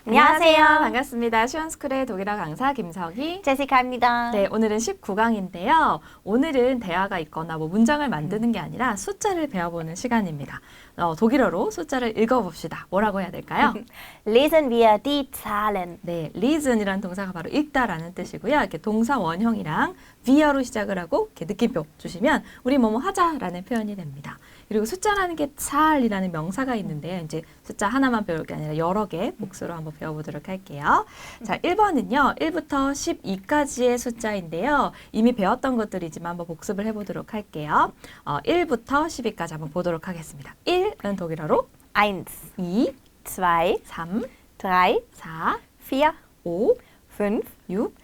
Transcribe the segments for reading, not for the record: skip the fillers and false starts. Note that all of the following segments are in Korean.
안녕하세요. 반갑습니다. 시원스쿨의 독일어 강사 김석희. 제시카입니다. 네, 오늘은 19강인데요. 오늘은 대화가 있거나 문장을 만드는 게 아니라 숫자를 배워보는 시간입니다. 독일어로 숫자를 읽어봅시다. 뭐라고 해야 될까요? Lesen wir die Zahlen. 네, listen이라는 동사가 바로 읽다라는 뜻이고요. 이렇게 동사 원형이랑 were로 시작을 하고 이렇게 느낌표 주시면 우리 뭐뭐 하자라는 표현이 됩니다. 그리고 숫자라는 게 zahl이라는 명사가 있는데요. 이제 숫자 하나만 배울 게 아니라 여러 개 복수로 한번 배워보도록 할게요. 자, 1번은요. 1부터 12까지의 숫자인데요. 이미 배웠던 것들이지만 한번 복습을 해보도록 할게요. 1부터 12까지 한번 보도록 하겠습니다. 1은 독일어로 1, 2, 2, 3, 3, 4, 4, 5, 5, 6, 6,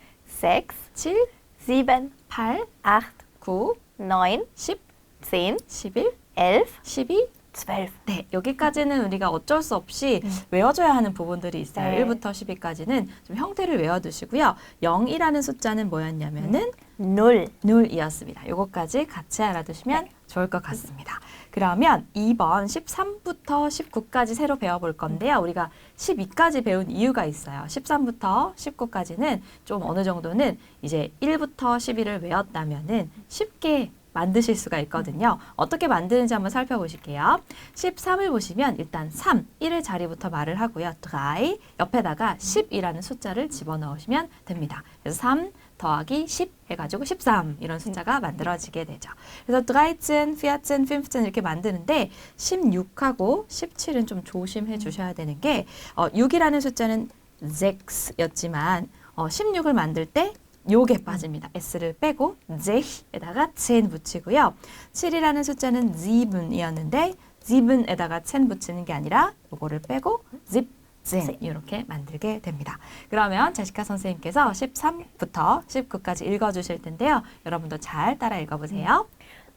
7, 7, 8, 8, 9, 9, 10, 10, 11, 11, 12, 12. 네, 여기까지는 우리가 어쩔 수 없이 외워줘야 하는 부분들이 있어요. 네. 1부터 12까지는 좀 형태를 외워두시고요. 0이라는 숫자는 뭐였냐면은 0. 0이었습니다. 요거까지 같이 알아두시면 좋을 것 같습니다. 그러면 2번 13부터 19까지 새로 배워볼 건데요. 우리가 12까지 배운 이유가 있어요. 13부터 19까지는 좀 어느 정도는 이제 1부터 11을 외웠다면은 쉽게 만드실 수가 있거든요. 어떻게 만드는지 한번 살펴보실게요. 13을 보시면 일단 3, 1의 자리부터 말을 하고요. 3, 옆에다가 10이라는 숫자를 집어넣으시면 됩니다. 그래서 3 더하기 10 해가지고 13 이런 숫자가 만들어지게 되죠. 그래서 13, 14, 15 이렇게 만드는데 16하고 17은 좀 조심해 주셔야 되는 게 6이라는 숫자는 6였지만 16을 만들 때 요게 빠집니다. S를 빼고 z에다가 10 붙이고요. 7이라는 숫자는 7이었는데 7에다가 10 붙이는 게 아니라 요거를 빼고 zip, zen 이렇게 만들게 됩니다. 그러면 제시카 선생님께서 13부터 19까지 읽어주실 텐데요. 여러분도 잘 따라 읽어보세요.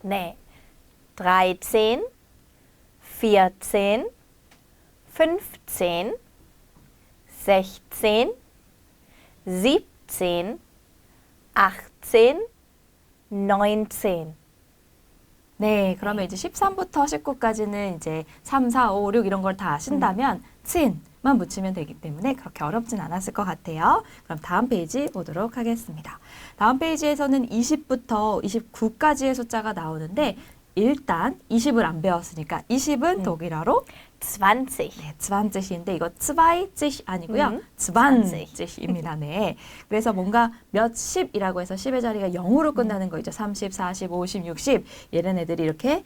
네. 13, 14, 15, 16, 17, 18, 19. 네, 그러면 이제 13부터 19까지는 이제 3, 4, 5, 6 이런 걸 다 아신다면 10만 붙이면 되기 때문에 그렇게 어렵진 않았을 것 같아요. 그럼 다음 페이지 보도록 하겠습니다. 다음 페이지에서는 20부터 29까지의 숫자가 나오는데 일단 20을 안 배웠으니까 20은 독일어로 20. 네, 20인데 이거 20 아니고요. 20입니다. 네. 그래서 뭔가 몇십이라고 해서 10의 자리가 0으로 끝나는 거 있죠. 30, 40, 50, 60 이런 애들이 이렇게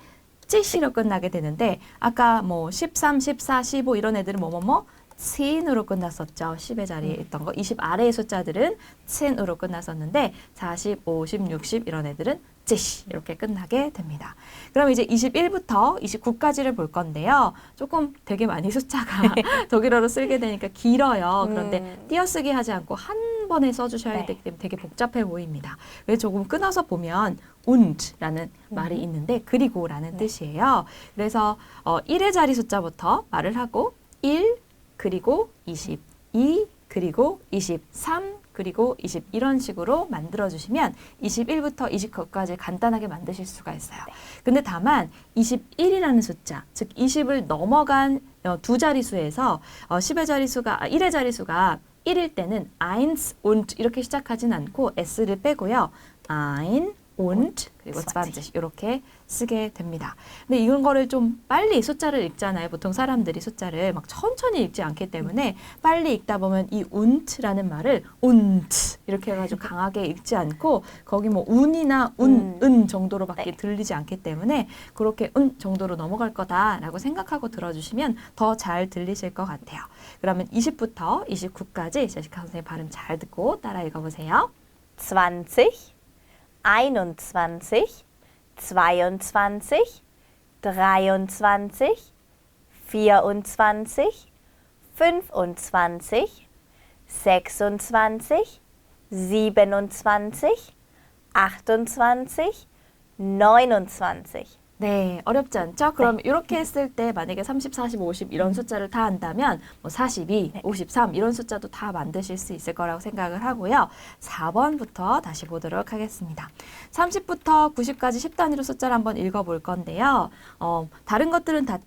찌시로 끝나게 되는데 아까 뭐 13, 14, 15 이런 애들은 뭐뭐뭐 10으로 끝났었죠. 10의 자리에 있던 거. 20 아래의 숫자들은 10으로 끝났었는데 40, 50, 60 이런 애들은 찌시 이렇게 끝나게 됩니다. 그럼 이제 21부터 29까지를 볼 건데요. 조금 되게 많이 숫자가 독일어로 쓰게 되니까 길어요. 그런데 띄어쓰기 하지 않고 한 번에 써주셔야 되기 때문에 되게 복잡해 보입니다. 그래서 조금 끊어서 보면 und라는 말이 있는데 그리고라는 뜻이에요. 그래서 1의 자리 숫자부터 말을 하고 1 그리고 20, 2 그리고 23 그리고 20 이런 식으로 만들어주시면 21부터 29까지 간단하게 만드실 수가 있어요. 근데 다만 21이라는 숫자, 즉 20을 넘어간 두 자릿수에서 10의 자릿수가 1의 자릿수가 1일 때는 eins und 이렇게 시작하진 않고 s를 빼고요. ein und 그리고 20 이렇게 쓰게 됩니다. 근데 이런 거를 좀 빨리 숫자를 읽잖아요. 보통 사람들이 숫자를 막 천천히 읽지 않기 때문에 빨리 읽다 보면 이 und라는 말을 und 이렇게 해가지고 강하게 읽지 않고 거기 뭐 운이나 은 정도로밖에 들리지 않기 때문에 그렇게 정도로 넘어갈 거다라고 생각하고 들어주시면 더 잘 들리실 것 같아요. 그러면 20부터 29까지 제시카 선생님 발음 잘 듣고 따라 읽어보세요. 20, 21, 22, 23, 24, 26, 26, 27, 28, 29. 네, 어렵지 않죠? 그럼 이렇게 했을 때 만약에 30, 40, 50 이런 숫자를 다 한다면 뭐 42, 53 이런 숫자도 다 만드실 수 있을 거라고 생각을 하고요. 4번부터 다시 보도록 하겠습니다. 30부터 90까지 10단위로 숫자를 한번 읽어볼 건데요. 다른 것들은 다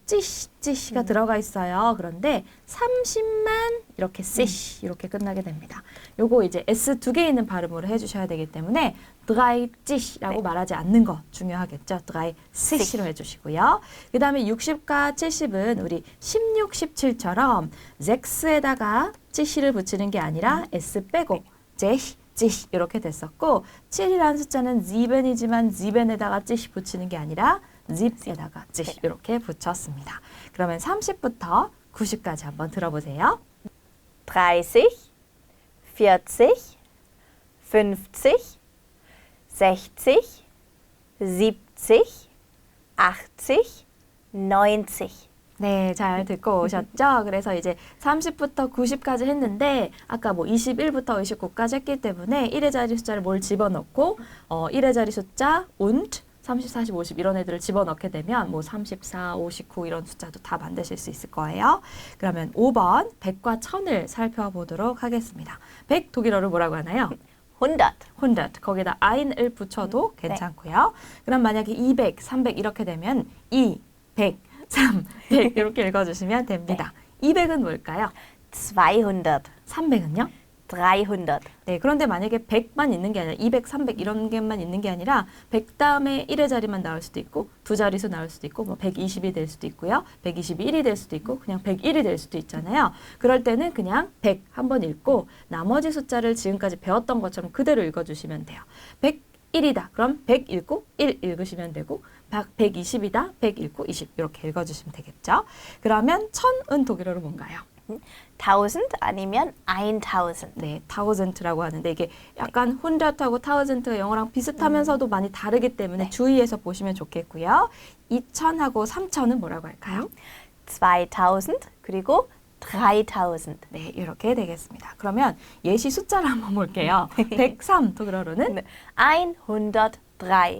찌시가 들어가 있어요. 그런데 30만 이렇게 sich 이렇게 끝나게 됩니다. 요거 이제 S 두 개 있는 발음으로 해주셔야 되기 때문에 30라고 네. 말하지 않는 거 중요하겠죠. 30로 해주시고요. 그 다음에 60과 70은 우리 16, 17처럼 6에다가 70을 붙이는 게 아니라 S 빼고 지 이렇게 됐었고 7이라는 숫자는 7이지만 7에다가 70 붙이는 게 아니라 zip에다가 지 이렇게 붙였습니다. 그러면 30부터 90까지 한번 들어보세요. 30, 40, 50, 60, 70, 80, 90. 네, 잘 듣고 오셨죠? 그래서 이제 30부터 90까지 했는데 아까 뭐 21부터 29까지 했기 때문에 1의 자리 숫자를 뭘 집어넣고 1의 자리 숫자 und 30, 40, 50 이런 애들을 집어넣게 되면 뭐 34, 59 이런 숫자도 다 만드실 수 있을 거예요. 그러면 5번 100과 1000을 살펴보도록 하겠습니다. 100 독일어로 뭐라고 하나요? 100. 100 거기다 ein을 붙여도 괜찮고요. 그럼 만약에 200, 300 이렇게 되면 2, 100, 3, 100 이렇게 읽어주시면 됩니다. 200은 뭘까요? 200. 300은요? 300. 네, 그런데 만약에 100만 있는 게 아니라 200, 300 이런 게만 있는 게 아니라 100 다음에 1의 자리만 나올 수도 있고 두 자릿수 나올 수도 있고 뭐 120이 될 수도 있고요. 121이 될 수도 있고 그냥 101이 될 수도 있잖아요. 그럴 때는 그냥 100 한번 읽고 나머지 숫자를 지금까지 배웠던 것처럼 그대로 읽어주시면 돼요. 101이다. 그럼 100 읽고 1 읽으시면 되고 120이다. 100 읽고 20 이렇게 읽어주시면 되겠죠. 그러면 1000은 독일어로 뭔가요? 1000 아니면 1000. 네, thousand라고 하는데 이게 약간 100하고 thousand가 영어랑 비슷하면서도 많이 다르기 때문에 주의해서 보시면 좋겠고요. 2000하고 3000은 뭐라고 할까요? 2000 그리고 3000. 네, 이렇게 되겠습니다. 그러면 예시 숫자를 한번 볼게요. 103 독일어로는 103.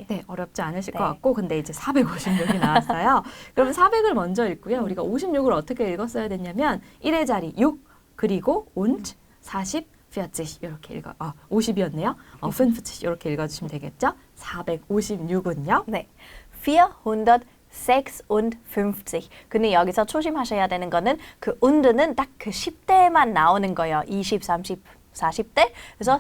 네, 어렵지 않으실 것 네. 같고 근데 이제 456이 나왔어요. 그러면 400을 먼저 읽고요. 우리가 56을 어떻게 읽었어야 됐냐면 1의 자리 6 그리고 und 40 40 이렇게 읽어 50이었네요. 50 이렇게 읽어주시면 되겠죠. 456은요. 네. 456. 근데 여기서 조심하셔야 되는 거는 그 un드는 딱 그 10대만 나오는 거예요. 20, 30, 40대. 그래서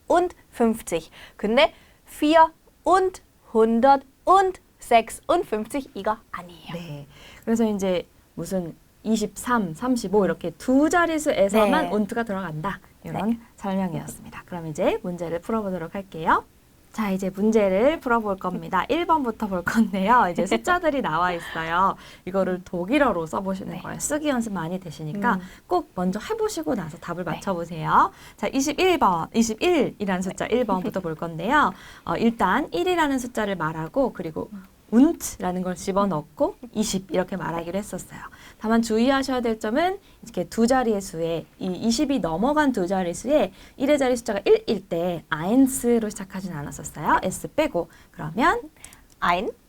56. 근데 4 und 100 und 56 이거 아니에요. 네. 그래서 이제 무슨 23, 35 이렇게 두 자릿수에서만 네. un트가 들어간다. 이런 설명이었습니다. 그럼 이제 문제를 풀어보도록 할게요. 자, 이제 문제를 풀어볼 겁니다. 1번부터 볼 건데요. 이제 숫자들이 나와 있어요. 이거를 독일어로 써보시는 거예요. 쓰기 연습 많이 되시니까 꼭 먼저 해보시고 나서 답을 맞춰보세요. 자, 21이라는 숫자 1번부터 볼 건데요. 일단 1이라는 숫자를 말하고 그리고 unt라는 걸 집어넣고 20 이렇게 말하기로 했었어요. 다만 주의하셔야 될 점은 이렇게 두 자리의 수에 이 20이 넘어간 두 자리 수에 1의 자리 숫자가 1일 때 eins로 시작하진 않았었어요. s 빼고 그러면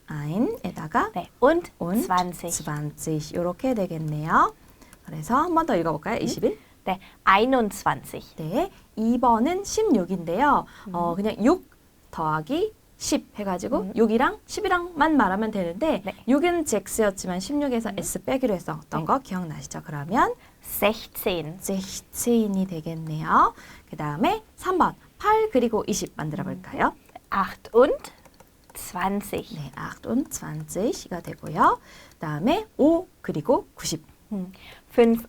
ein에다가 네. und und 20. 20 이렇게 되겠네요. 그래서 한 번 더 읽어볼까요? 21? 네. 21. 네, 2번은 16인데요. 그냥 6 더하기 10 해가지고 6이랑 10이랑만 말하면 되는데 네. 6은 X였지만 16에서 S 빼기로 했었던 거 기억나시죠? 그러면 16. 16이 되겠네요. 그 다음에 3번 8 그리고 20 만들어 볼까요? 8 und 20. 네, 8 und 20가 되고요. 그 다음에 5 그리고 90 5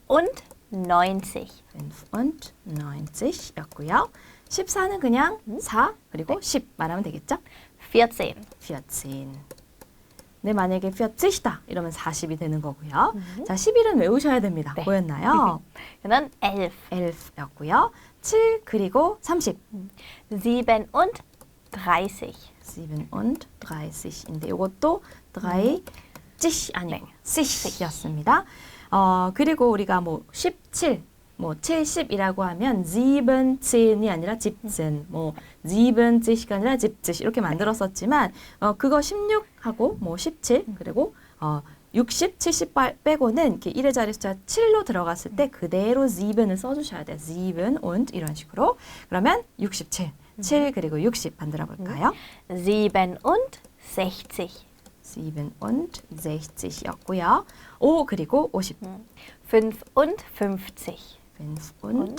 und 90. 5 und 90였고요. 14는 그냥 4 그리고 10 말하면 되겠죠? 14. 14. 네, 만약에 40이다 이러면 40이 되는 거고요. 자, 11은 외우셔야 됩니다. 네. 뭐였나요? 그는 11. 11였고요. 7 그리고 30. 7 und 30. 7 und 30인데 이것도 30 아니고 60였습니다. 그리고 우리가 뭐 17, 뭐 70이라고 하면 17이 아니라 17, 뭐 70이 아니라 70 이렇게 만들었었지만 그거 16하고 뭐 17 그리고 60, 70 빼고는 이렇게 1의 자리 숫자 7로 들어갔을 때 그대로 7을 써주셔야 돼요. 7 und 이런 식으로. 그러면 67, 7 그리고 60 만들어 볼까요? 7 und 60. 67였고요. 5 그리고 50. 55. 55.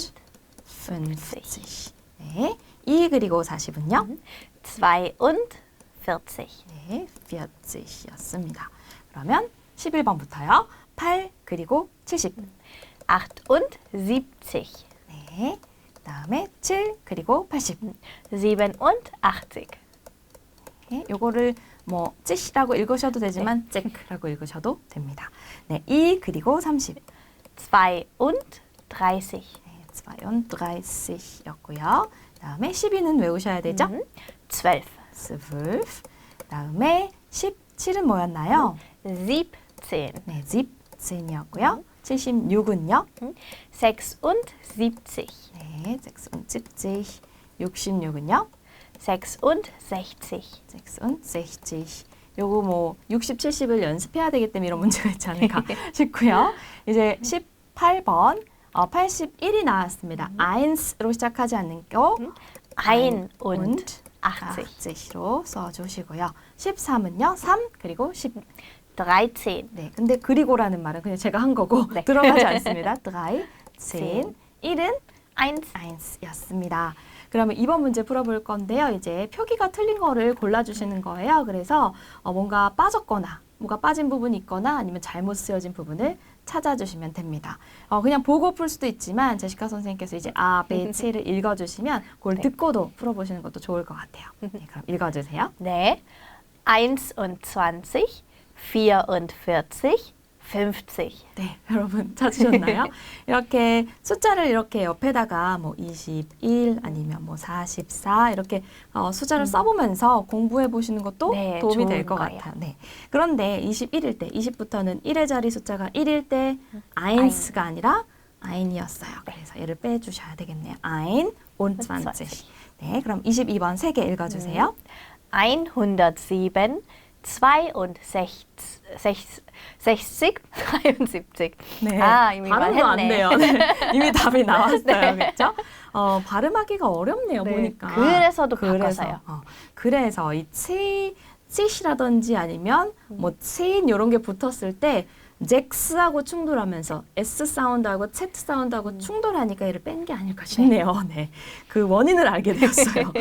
네. 2 그리고 40은요? 42. 네, 40였습니다. 그러면 11번부터요. 8 그리고 70. 78. 네. 그다음에 7 그리고 80. 87. 네, 요거를 뭐 찌시라고 읽으셔도 되지만 찌크라고 읽으셔도 됩니다. 네, 2 그리고 30. 32. 네, 32였고요. 그다음에 12는 외우셔야 되죠? 12. 12. 그다음에 17은 뭐였나요? 17. 네, 17이었고요. 76은요? 76. 네, 76. 66은요? 66. 66. 요거 뭐 60, 70을 연습해야 되기 때문에 이런 문제가 있지 않을까 싶고요. 이제 18번 81이 나왔습니다. 1로 시작하지 않는 거 81. 80로 써주시고요. 13은요. 3 그리고 10. 13. 네, 근데 그리고라는 말은 그냥 제가 한 거고 네. 들어가지 않습니다. 13. 1은 1. 1였습니다. 그러면 이번 문제 풀어볼 건데요. 이제 표기가 틀린 거를 골라주시는 거예요. 그래서 뭔가 빠졌거나 뭐가 빠진 부분이 있거나 아니면 잘못 쓰여진 부분을 찾아주시면 됩니다. 그냥 보고 풀 수도 있지만 제시카 선생님께서 이제 A, B, C를 읽어주시면 그걸 네. 듣고도 풀어보시는 것도 좋을 것 같아요. 네, 그럼 읽어주세요. 네. 21, 44, 50. 네, 여러분 찾으셨나요? 이렇게 숫자를 이렇게 옆에다가 뭐 21 아니면 뭐 44 이렇게 숫자를 써보면서 공부해 보시는 것도 네, 도움이 될 좋은 것 거예요. 같아요. 네. 그런데 21일 때, 20부터는 1의 자리 숫자가 1일 때 아인스가 아니라 아인이었어요. 그래서 얘를 빼주셔야 되겠네요. 아인, 21. 네, 그럼 22번 3개 읽어주세요. 107, 62, 73. 네, 아, 이미 발음도 안 말했네. 돼요. 네, 이미 답이 나왔어요. 네. 그렇죠? 발음하기가 어렵네요. 네, 보니까. 그래서도 바꿔서요. 그래서 이 찌시라든지 아니면 뭐 찌인 이런 게 붙었을 때 잭스하고 충돌하면서 S 사운드하고 Z 사운드하고 충돌하니까 얘를 뺀 게 아닐까 싶네요. 네, 그 원인을 알게 되었어요.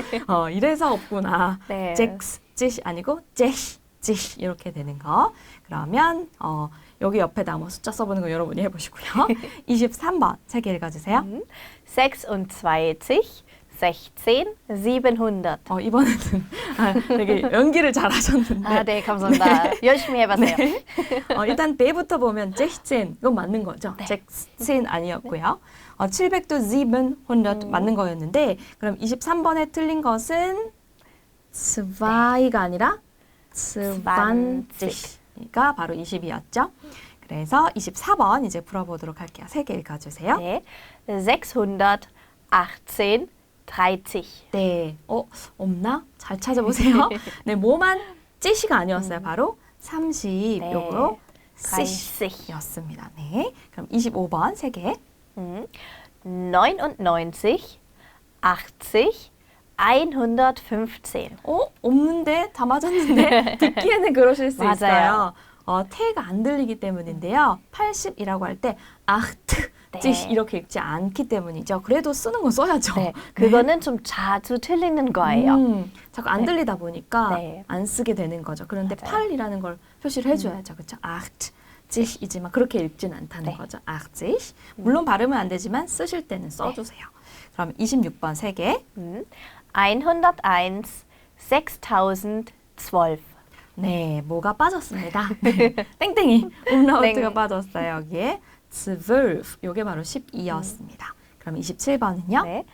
이래서 없구나. 네. 잭스, 찌시 아니고 잭시. 이렇게 되는 거. 그러면 여기 옆에다 뭐 숫자 써보는 거 여러분이 해보시고요. 23번 3개 읽어주세요. 26, 16, 700. 이번에는 되게 연기를 잘하셨는데. 아, 네, 감사합니다. 열심히 해봤어요. 네. 일단 배부터 보면 잭센 이건 맞는 거죠. 잭센 아니었고요. 700도 700 맞는 거였는데 그럼 23번에 틀린 것은 스바이가 아니라 스반지가 바로 20이었죠. 그래서 24번 이제 풀어보도록 할게요. 3개 읽어주세요. 네. 618, 30. 네. 없나? 잘 찾아보세요. 네, 뭐만 찌시가 아니었어요. 바로 30 네. 요거로 30. 였습니다. 네. 그럼 25번 3개. 99, 80, 115. 없는데 다 맞았는데 듣기에는 그러실 수 맞아요. 있어요. 태가 안 들리기 때문인데요. 80이라고 할 때 아흐트 찌 이렇게 읽지 않기 때문이죠. 그래도 쓰는 거 써야죠. 네, 그거는 좀 자주 틀리는 거예요. 자꾸 안 들리다 보니까 네. 안 쓰게 되는 거죠. 그런데 맞아요. 8이라는 걸 표시를 해줘야죠. 그렇죠? 아흐트 찌이지만 그렇게 읽진 않다는 네. 거죠. 아흐트 물론 발음은 안 되지만 쓰실 때는 써주세요. 그럼 26번 3개. 101, 6012. 네, 뭐가 빠졌습니다. 네, 땡땡이 음라우트가 땡. 빠졌어요. 여기에 12, 요게 바로 12였습니다. 그럼 27번은요? 네.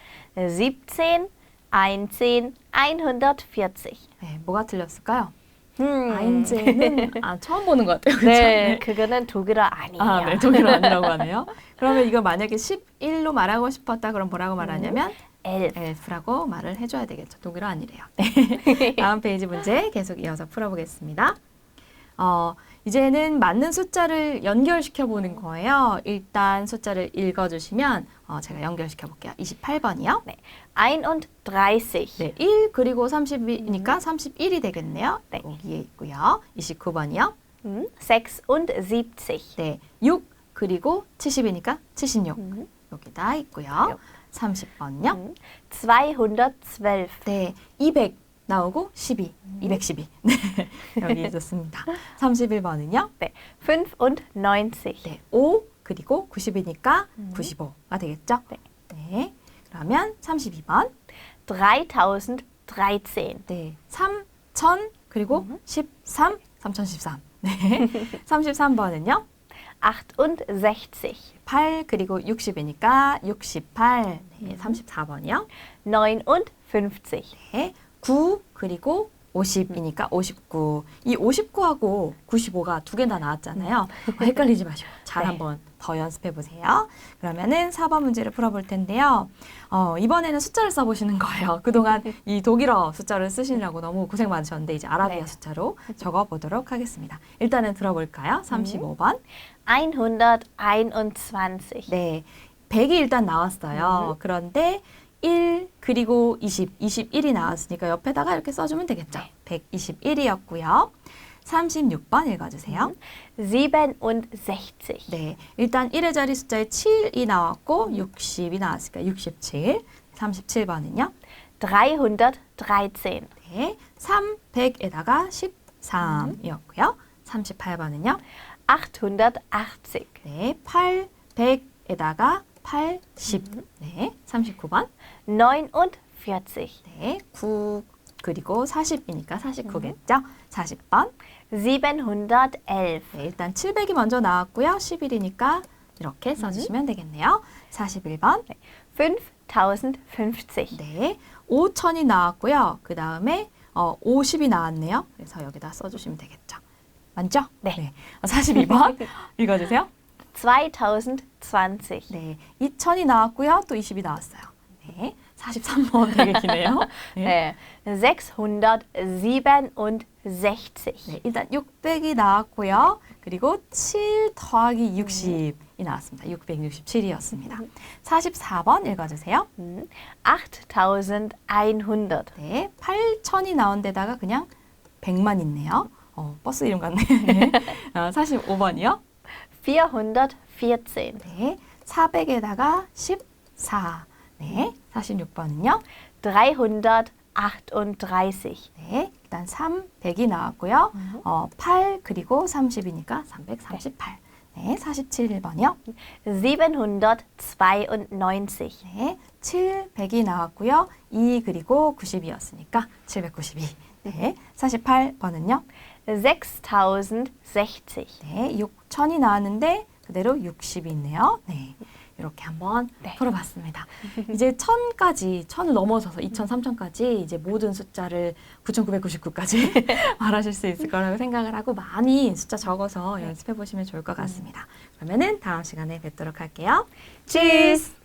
17, 110, 140. 네, 뭐가 틀렸을까요? 음. 아인제는 처음 보는 것 같아요. 그렇죠? 네, 그거는 독일어 아니에요. 네, 독일어 아니라고 하네요. 그러면 이거 만약에 11로 말하고 싶었다 그럼 뭐라고 말하냐면 엘프라고 말을 해줘야 되겠죠. 독일어 아니래요. 네. 다음 페이지 문제 계속 이어서 풀어보겠습니다. 이제는 맞는 숫자를 연결시켜 보는 거예요. 일단 숫자를 읽어주시면 제가 연결시켜 볼게요. 28번이요. 네. 31. 네, 1 그리고 30이니까 31이 되겠네요. 네. 여기에 있고요. 29번이요. 76. 네, 6 그리고 70이니까 76. 여기다 있고요. 30번요. 212. 네, 200 나오고 12, 212. 네, 여기 있었습니다. 31번은요. 네. 95. 네, 5 그리고 90이니까 95가 되겠죠? 네. 네, 그러면 32번. 3013. 네, 3000 그리고 13, 3013. 네, 33번은요. 68. 8 그리고 60이니까 68. 네, 34번이요. 59. 네, 9 그리고 50이니까 59. 이 59하고 95가 두 개 다 나왔잖아요. 헷갈리지 마시고 잘 네. 한번 더 연습해 보세요. 그러면은 4번 문제를 풀어볼 텐데요. 이번에는 숫자를 써보시는 거예요. 그동안 이 독일어 숫자를 쓰시느라고 너무 고생 많으셨는데 이제 아라비아 네. 숫자로 적어보도록 하겠습니다. 일단은 들어볼까요? 35번. 121. 네, 100이 일단 나왔어요. 그런데 1 그리고 20, 21이 나왔으니까 옆에다가 이렇게 써주면 되겠죠. 121이었고요. 36번 읽어주세요. 67. 네, 일단 1의 자리 숫자에 7이 나왔고 60이 나왔으니까 67. 37번은요. 313. 네, 3, 100에다가 13이었고요. 38번은요. 880. 네, 8, 100에다가 80. 네, 39번. 49. 네, 9 그리고 40이니까 49겠죠? 40번. 711. 네, 일단 700이 먼저 나왔고요. 11이니까 이렇게 써주시면 되겠네요. 41번. 5050. 네, 5000이 나왔고요. 그 다음에 50이 나왔네요. 그래서 여기다 써주시면 되겠죠. 맞죠? 네. 42번 읽어주세요. 2020. 네, 2000이 나왔고요. 또 20이 나왔어요. 네, 43번 되게 기네요. 네. 667. 네, 일단 600이 나왔고요. 그리고 7 더하기 60이 나왔습니다. 667이었습니다. 44번 읽어주세요. 8100. 네, 8000이 나온 데다가 그냥 100만 있네요. 버스 이름 같네. 네. 45번이요. 414. 네, 400에다가 14. 네, 46번은요. 338. 네, 일단 300이 나왔고요. 8 그리고 30이니까 338. 네, 47번이요. 792. 네, 700이 나왔고요. 2 그리고 90이었으니까 792. 네, 48번은요. 6060. 네, 6000이 나왔는데 그대로 60이 있네요. 네. 이렇게 한번 풀어봤습니다. 이제 1000까지, 1000을 넘어서서 2000, 3000까지 이제 모든 숫자를 9999까지 말하실 수 있을 거라고 생각을 하고 많이 숫자 적어서 연습해 보시면 좋을 것 같습니다. 그러면은 다음 시간에 뵙도록 할게요. Tschüss.